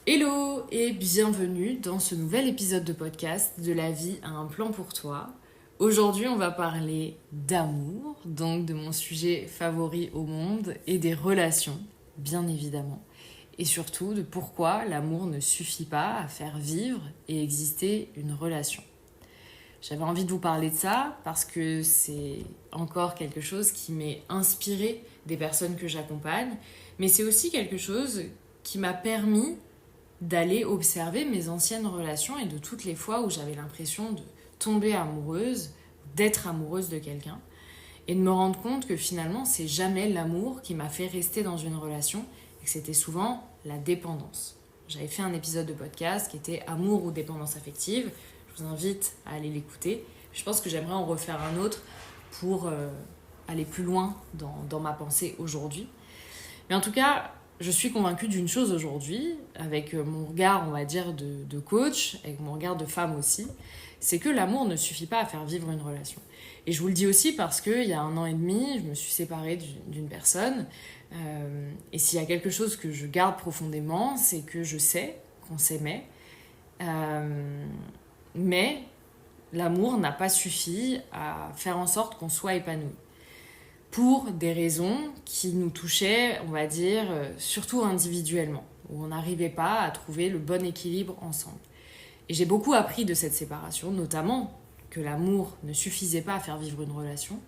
Hello et bienvenue dans ce nouvel épisode de podcast de La vie a un plan pour toi. Aujourd'hui, on va parler d'amour, donc de mon sujet favori au monde, et des relations, bien évidemment. Et surtout de pourquoi l'amour ne suffit pas à faire vivre et exister une relation. J'avais envie de vous parler de ça parce que c'est encore quelque chose qui m'est inspiré des personnes que j'accompagne, mais c'est aussi quelque chose qui m'a permis d'aller observer mes anciennes relations et de toutes les fois où j'avais l'impression de tomber amoureuse, d'être amoureuse de quelqu'un, et de me rendre compte que finalement, c'est jamais l'amour qui m'a fait rester dans une relation, et que c'était souvent la dépendance. J'avais fait un épisode de podcast qui était Amour ou dépendance affective. Je vous invite à aller l'écouter. Je pense que j'aimerais en refaire un autre pour aller plus loin dans ma pensée aujourd'hui. Mais en tout cas, je suis convaincue d'une chose aujourd'hui, avec mon regard, on va dire, de coach, avec mon regard de femme aussi, c'est que l'amour ne suffit pas à faire vivre une relation. Et je vous le dis aussi parce qu'il y a 1 an et demi, je me suis séparée d'une personne. Et s'il y a quelque chose que je garde profondément, c'est que je sais qu'on s'aimait. Mais l'amour n'a pas suffi à faire en sorte qu'on soit épanoui. Pour des raisons qui nous touchaient, on va dire, surtout individuellement, où on n'arrivait pas à trouver le bon équilibre ensemble. Et j'ai beaucoup appris de cette séparation, notamment que l'amour ne suffisait pas à faire vivre une relation,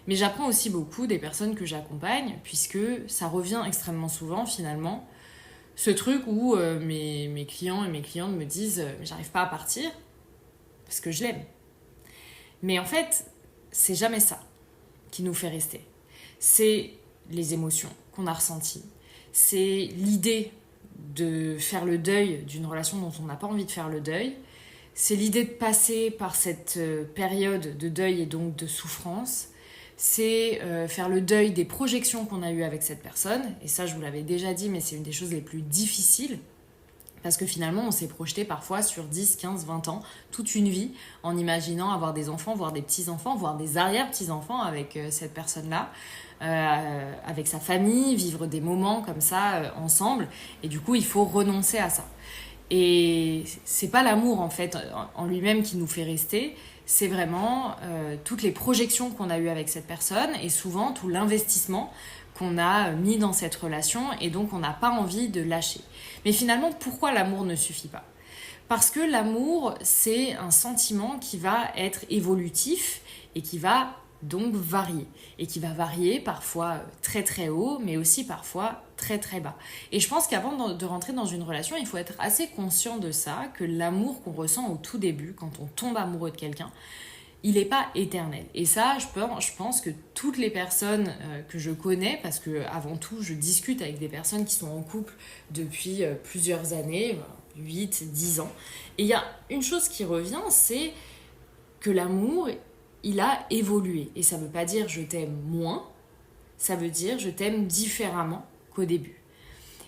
mais j'apprends aussi beaucoup des personnes que j'accompagne, puisque ça revient extrêmement souvent finalement, ce truc où mes clients et mes clientes me disent « j'arrive pas à partir parce que je l'aime ». Mais en fait, c'est jamais ça qui nous fait rester. C'est les émotions qu'on a ressenties. C'est l'idée de faire le deuil d'une relation dont on n'a pas envie de faire le deuil. C'est l'idée de passer par cette période de deuil et donc de souffrance. C'est faire le deuil des projections qu'on a eues avec cette personne. Et ça, je vous l'avais déjà dit, mais c'est une des choses les plus difficiles. Parce que finalement, on s'est projeté parfois sur 10, 15, 20 ans, toute une vie, en imaginant avoir des enfants, voire des petits-enfants, voire des arrière-petits-enfants avec cette personne-là, avec sa famille, vivre des moments comme ça ensemble. Et du coup, il faut renoncer à ça. Et c'est pas l'amour, en fait, en lui-même qui nous fait rester, c'est vraiment toutes les projections qu'on a eues avec cette personne et souvent tout l'investissement qu'on a mis dans cette relation et donc on n'a pas envie de lâcher. Mais finalement, pourquoi l'amour ne suffit pas ? Parce que l'amour, c'est un sentiment qui va être évolutif et qui va donc varier. Et qui va varier parfois très très haut, mais aussi parfois très très bas. Et je pense qu'avant de rentrer dans une relation, il faut être assez conscient de ça, que l'amour qu'on ressent au tout début, quand on tombe amoureux de quelqu'un, il n'est pas éternel. Et ça, je pense que toutes les personnes que je connais, parce que avant tout, je discute avec des personnes qui sont en couple depuis plusieurs années, 8, 10 ans. Et il y a une chose qui revient, c'est que l'amour, il a évolué. Et ça ne veut pas dire je t'aime moins, ça veut dire je t'aime différemment qu'au début.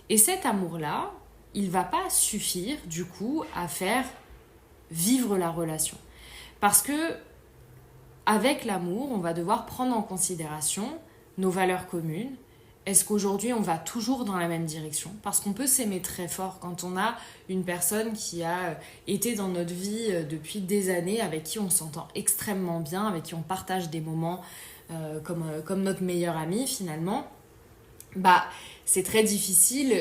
Et cet amour-là, il ne va pas suffire, du coup, à faire vivre la relation. Parce que avec l'amour, on va devoir prendre en considération nos valeurs communes. Est-ce qu'aujourd'hui, on va toujours dans la même direction ? Parce qu'on peut s'aimer très fort quand on a une personne qui a été dans notre vie depuis des années, avec qui on s'entend extrêmement bien, avec qui on partage des moments comme notre meilleur ami finalement. C'est très difficile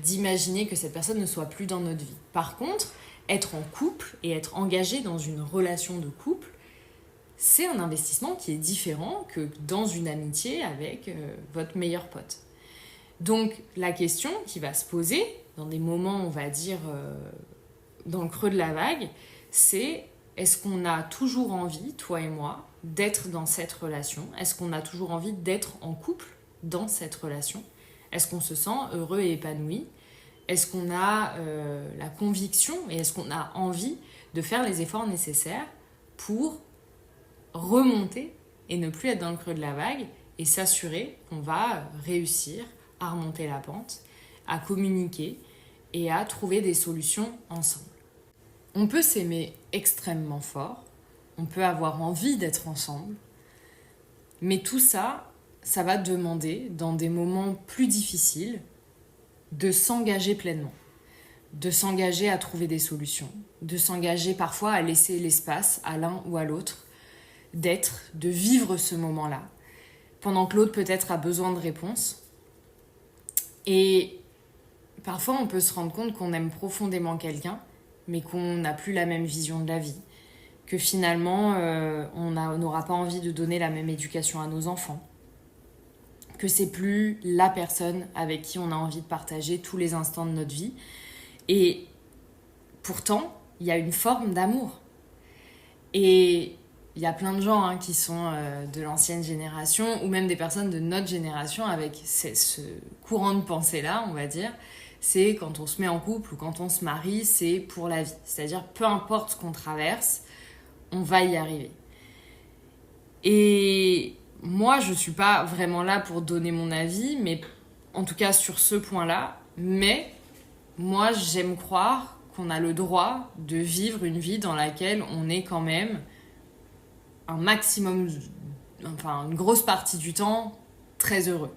d'imaginer que cette personne ne soit plus dans notre vie. Par contre, être en couple et être engagé dans une relation de couple, c'est un investissement qui est différent que dans une amitié avec votre meilleur pote. Donc la question qui va se poser dans des moments, on va dire, dans le creux de la vague, c'est est-ce qu'on a toujours envie, toi et moi, d'être dans cette relation ? Est-ce qu'on a toujours envie d'être en couple dans cette relation ? Est-ce qu'on se sent heureux et épanoui ? Est-ce qu'on a la conviction et est-ce qu'on a envie de faire les efforts nécessaires pour remonter et ne plus être dans le creux de la vague et s'assurer qu'on va réussir à remonter la pente, à communiquer et à trouver des solutions ensemble. On peut s'aimer extrêmement fort, on peut avoir envie d'être ensemble, mais tout ça, ça va demander, dans des moments plus difficiles, de s'engager pleinement. de s'engager à trouver des solutions, de s'engager parfois à laisser l'espace à l'un ou à l'autre, d'être, de vivre ce moment-là, pendant que l'autre peut-être a besoin de réponses. Et parfois on peut se rendre compte qu'on aime profondément quelqu'un, mais qu'on n'a plus la même vision de la vie, que finalement on n'aura pas envie de donner la même éducation à nos enfants, que c'est plus la personne avec qui on a envie de partager tous les instants de notre vie. Et pourtant, il y a une forme d'amour. Et il y a plein de gens qui sont de l'ancienne génération, ou même des personnes de notre génération avec ce courant de pensée-là, on va dire. C'est quand on se met en couple ou quand on se marie, c'est pour la vie. C'est-à-dire, peu importe ce qu'on traverse, on va y arriver. Et moi, je ne suis pas vraiment là pour donner mon avis, mais en tout cas sur ce point-là. Mais moi, j'aime croire qu'on a le droit de vivre une vie dans laquelle on est quand même un maximum, enfin une grosse partie du temps, très heureux.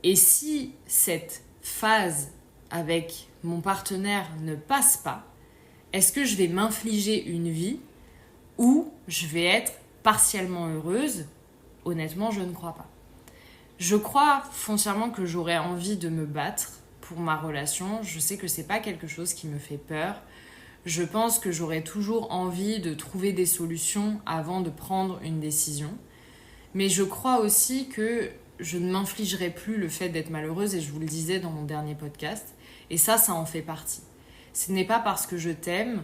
Et si cette phase avec mon partenaire ne passe pas, est-ce que je vais m'infliger une vie où je vais être partiellement heureuse? Honnêtement, je ne crois pas. Je crois foncièrement que j'aurais envie de me battre pour ma relation. Je sais que c'est pas quelque chose qui me fait peur. Je pense que j'aurais toujours envie de trouver des solutions avant de prendre une décision. Mais je crois aussi que je ne m'infligerai plus le fait d'être malheureuse, et je vous le disais dans mon dernier podcast. Et ça en fait partie. Ce n'est pas parce que je t'aime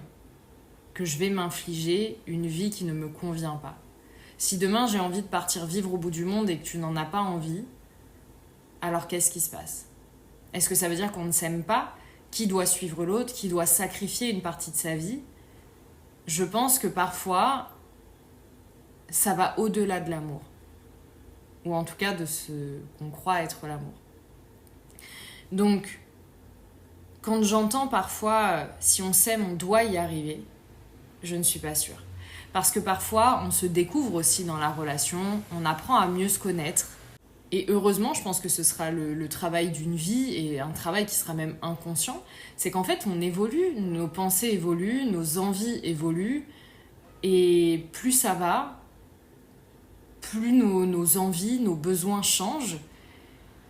que je vais m'infliger une vie qui ne me convient pas. Si demain j'ai envie de partir vivre au bout du monde et que tu n'en as pas envie, alors qu'est-ce qui se passe? Est-ce que ça veut dire qu'on ne s'aime pas? Qui doit suivre l'autre? Qui doit sacrifier une partie de sa vie? Je pense que parfois, ça va au-delà de l'amour. Ou en tout cas de ce qu'on croit être l'amour. Donc, quand j'entends parfois « si on s'aime, on doit y arriver », je ne suis pas sûre. Parce que parfois, on se découvre aussi dans la relation, on apprend à mieux se connaître. Et heureusement, je pense que ce sera le travail d'une vie, et un travail qui sera même inconscient. C'est qu'en fait, on évolue, nos pensées évoluent, nos envies évoluent. Et plus ça va, plus nos envies, nos besoins changent.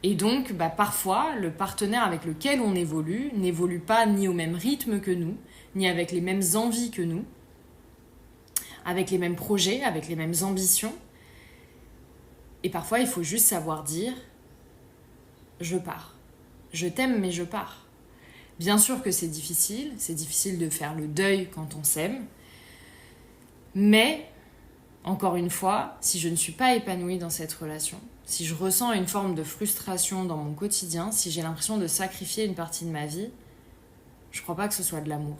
Et donc, parfois, le partenaire avec lequel on évolue n'évolue pas ni au même rythme que nous, ni avec les mêmes envies que nous, avec les mêmes projets, avec les mêmes ambitions. Et parfois, il faut juste savoir dire « je pars ». Je t'aime, mais je pars. Bien sûr que c'est difficile de faire le deuil quand on s'aime. Mais, encore une fois, si je ne suis pas épanouie dans cette relation, si je ressens une forme de frustration dans mon quotidien, si j'ai l'impression de sacrifier une partie de ma vie, je ne crois pas que ce soit de l'amour.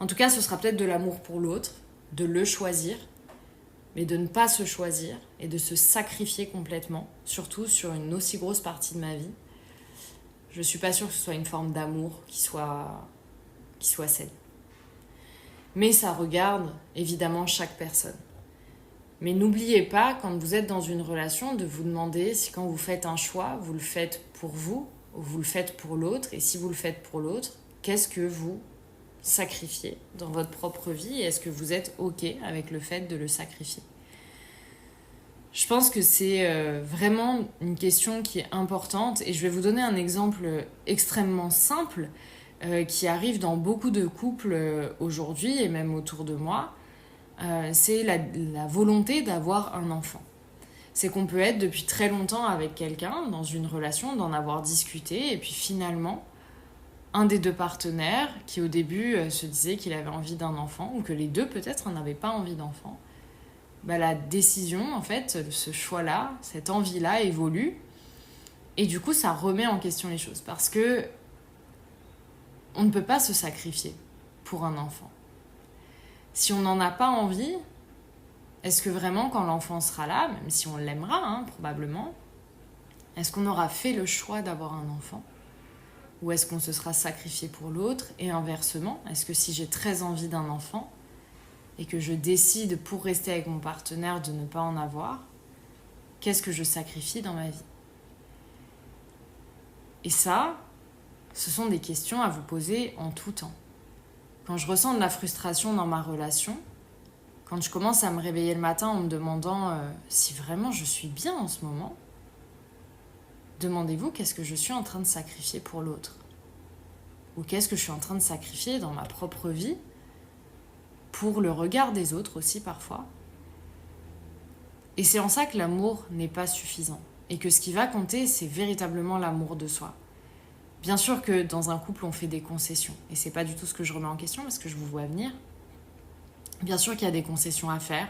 En tout cas, ce sera peut-être de l'amour pour l'autre, de le choisir, mais de ne pas se choisir et de se sacrifier complètement, surtout sur une aussi grosse partie de ma vie. Je ne suis pas sûre que ce soit une forme d'amour qui soit saine. Mais ça regarde évidemment chaque personne. Mais n'oubliez pas, quand vous êtes dans une relation, de vous demander si quand vous faites un choix, vous le faites pour vous ou vous le faites pour l'autre. Et si vous le faites pour l'autre, qu'est-ce que vous sacrifiez dans votre propre vie? Et est-ce que vous êtes OK avec le fait de le sacrifier? Je pense que c'est vraiment une question qui est importante. Et je vais vous donner un exemple extrêmement simple qui arrive dans beaucoup de couples aujourd'hui et même autour de moi. C'est la volonté d'avoir un enfant. C'est qu'on peut être depuis très longtemps avec quelqu'un, dans une relation, d'en avoir discuté, et puis finalement, un des deux partenaires, qui au début se disait qu'il avait envie d'un enfant, ou que les deux peut-être n'avaient pas envie d'enfant, la décision, en fait, ce choix-là, cette envie-là évolue, et du coup ça remet en question les choses, parce que on ne peut pas se sacrifier pour un enfant. Si on n'en a pas envie, est-ce que vraiment quand l'enfant sera là, même si on l'aimera probablement, est-ce qu'on aura fait le choix d'avoir un enfant? Ou est-ce qu'on se sera sacrifié pour l'autre? Et inversement, est-ce que si j'ai très envie d'un enfant et que je décide pour rester avec mon partenaire de ne pas en avoir, qu'est-ce que je sacrifie dans ma vie? Et ça, ce sont des questions à vous poser en tout temps. Quand je ressens de la frustration dans ma relation, quand je commence à me réveiller le matin en me demandant si vraiment je suis bien en ce moment, demandez-vous qu'est-ce que je suis en train de sacrifier pour l'autre. Ou qu'est-ce que je suis en train de sacrifier dans ma propre vie pour le regard des autres aussi parfois. Et c'est en ça que l'amour n'est pas suffisant. Et que ce qui va compter, c'est véritablement l'amour de soi. Bien sûr que dans un couple, on fait des concessions. Et c'est pas du tout ce que je remets en question parce que je vous vois venir. Bien sûr qu'il y a des concessions à faire.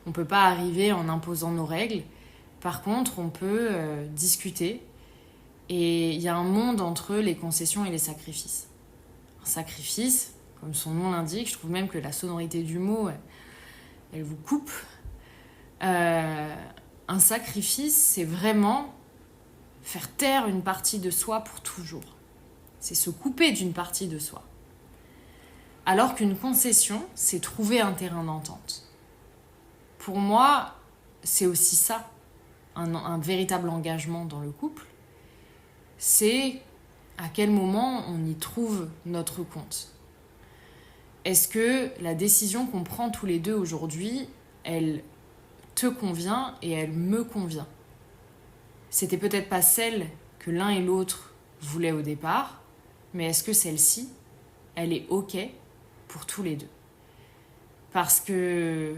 On peut pas arriver en imposant nos règles. Par contre, on peut discuter. Et il y a un monde entre les concessions et les sacrifices. Un sacrifice, comme son nom l'indique, je trouve même que la sonorité du mot, elle vous coupe. Un sacrifice, c'est vraiment faire taire une partie de soi pour toujours. C'est se couper d'une partie de soi. Alors qu'une concession, c'est trouver un terrain d'entente. Pour moi, c'est aussi ça, un véritable engagement dans le couple. C'est à quel moment on y trouve notre compte. Est-ce que la décision qu'on prend tous les deux aujourd'hui, elle te convient et elle me convient? C'était peut-être pas celle que l'un et l'autre voulaient au départ, mais est-ce que celle-ci, elle est OK pour tous les deux? Parce que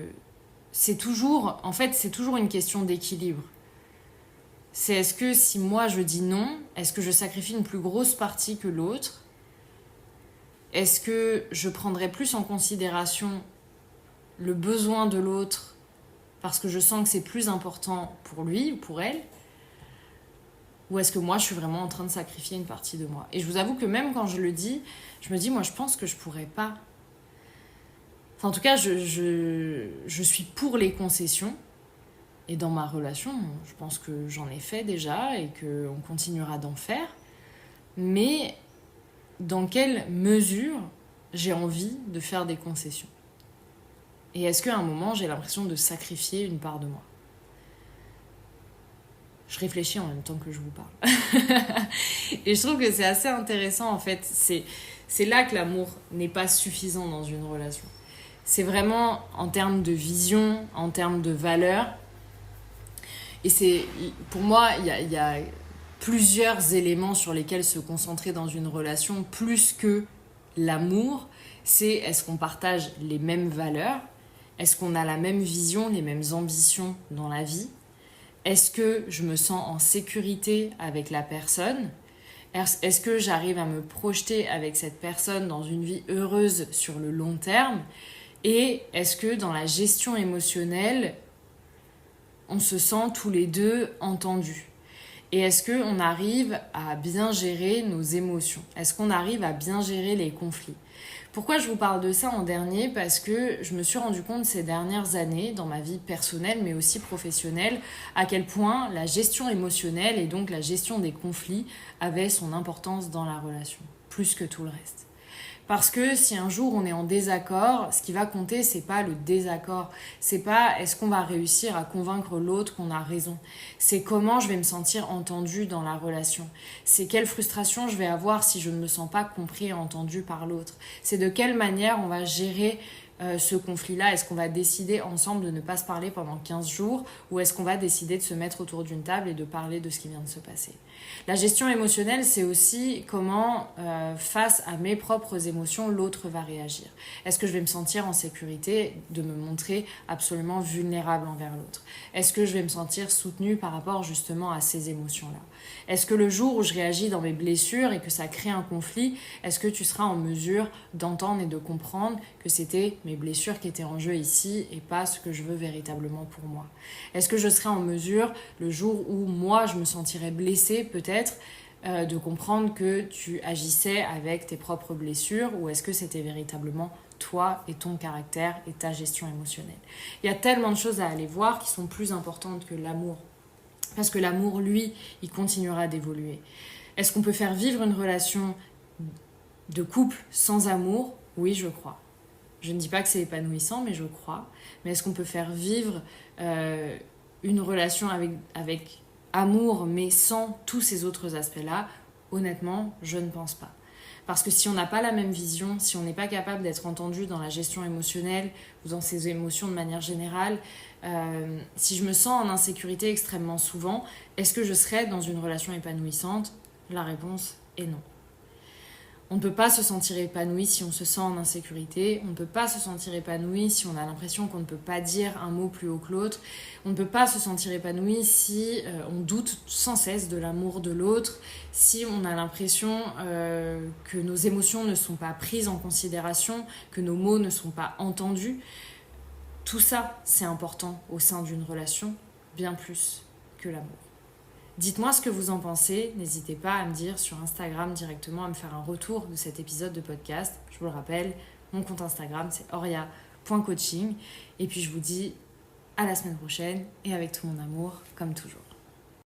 c'est toujours une question d'équilibre. C'est est-ce que si moi je dis non, est-ce que je sacrifie une plus grosse partie que l'autre? Est-ce que je prendrais plus en considération le besoin de l'autre parce que je sens que c'est plus important pour lui ou pour elle? Ou est-ce que moi je suis vraiment en train de sacrifier une partie de moi? Et je vous avoue que même quand je le dis, je me dis moi je pense que je pourrais pas. Enfin, en tout cas, je suis pour les concessions. Et dans ma relation, je pense que j'en ai fait déjà et qu'on continuera d'en faire. Mais dans quelle mesure j'ai envie de faire des concessions? Et est-ce qu'à un moment, j'ai l'impression de sacrifier une part de moi? Je réfléchis en même temps que je vous parle. Et je trouve que c'est assez intéressant, en fait. C'est là que l'amour n'est pas suffisant dans une relation. C'est vraiment en termes de vision, en termes de valeurs. Et pour moi, il y a plusieurs éléments sur lesquels se concentrer dans une relation, plus que l'amour. C'est est-ce qu'on partage les mêmes valeurs? Est-ce qu'on a la même vision, les mêmes ambitions dans la vie? Est-ce que je me sens en sécurité avec la personne? Est-ce que j'arrive à me projeter avec cette personne dans une vie heureuse sur le long terme? Et est-ce que dans la gestion émotionnelle, on se sent tous les deux entendus? Et est-ce qu'on arrive à bien gérer nos émotions? Est-ce qu'on arrive à bien gérer les conflits? Pourquoi je vous parle de ça en dernier? Parce que je me suis rendu compte ces dernières années, dans ma vie personnelle mais aussi professionnelle, à quel point la gestion émotionnelle et donc la gestion des conflits avait son importance dans la relation, plus que tout le reste. Parce que si un jour on est en désaccord, ce qui va compter, c'est pas le désaccord. C'est pas est-ce qu'on va réussir à convaincre l'autre qu'on a raison. C'est comment je vais me sentir entendue dans la relation. C'est quelle frustration je vais avoir si je ne me sens pas compris et entendu par l'autre. C'est de quelle manière on va gérer ce conflit-là. Est-ce qu'on va décider ensemble de ne pas se parler pendant 15 jours ou est-ce qu'on va décider de se mettre autour d'une table et de parler de ce qui vient de se passer? La gestion émotionnelle, c'est aussi comment, face à mes propres émotions, l'autre va réagir. Est-ce que je vais me sentir en sécurité de me montrer absolument vulnérable envers l'autre? Est-ce que je vais me sentir soutenue par rapport justement à ces émotions-là? Est-ce que le jour où je réagis dans mes blessures et que ça crée un conflit, est-ce que tu seras en mesure d'entendre et de comprendre que c'était mes blessures qui étaient en jeu ici et pas ce que je veux véritablement pour moi? Est-ce que je serai en mesure, le jour où moi je me sentirais blessée peut-être, de comprendre que tu agissais avec tes propres blessures ou est-ce que c'était véritablement toi et ton caractère et ta gestion émotionnelle? Il y a tellement de choses à aller voir qui sont plus importantes que l'amour. Parce que l'amour, lui, il continuera d'évoluer. Est-ce qu'on peut faire vivre une relation de couple sans amour? Oui, je crois. Je ne dis pas que c'est épanouissant, mais je crois. Mais est-ce qu'on peut faire vivre une relation avec amour, mais sans tous ces autres aspects-là? Honnêtement, je ne pense pas. Parce que si on n'a pas la même vision, si on n'est pas capable d'être entendu dans la gestion émotionnelle ou dans ses émotions de manière générale, si je me sens en insécurité extrêmement souvent, est-ce que je serai dans une relation épanouissante ? La réponse est non. On ne peut pas se sentir épanoui si on se sent en insécurité. On ne peut pas se sentir épanoui si on a l'impression qu'on ne peut pas dire un mot plus haut que l'autre. On ne peut pas se sentir épanoui si on doute sans cesse de l'amour de l'autre, si on a l'impression que nos émotions ne sont pas prises en considération, que nos mots ne sont pas entendus. Tout ça, c'est important au sein d'une relation, bien plus que l'amour. Dites-moi ce que vous en pensez, n'hésitez pas à me dire sur Instagram directement, à me faire un retour de cet épisode de podcast. Je vous le rappelle, mon compte Instagram c'est oria.coaching. Et puis je vous dis à la semaine prochaine et avec tout mon amour, comme toujours.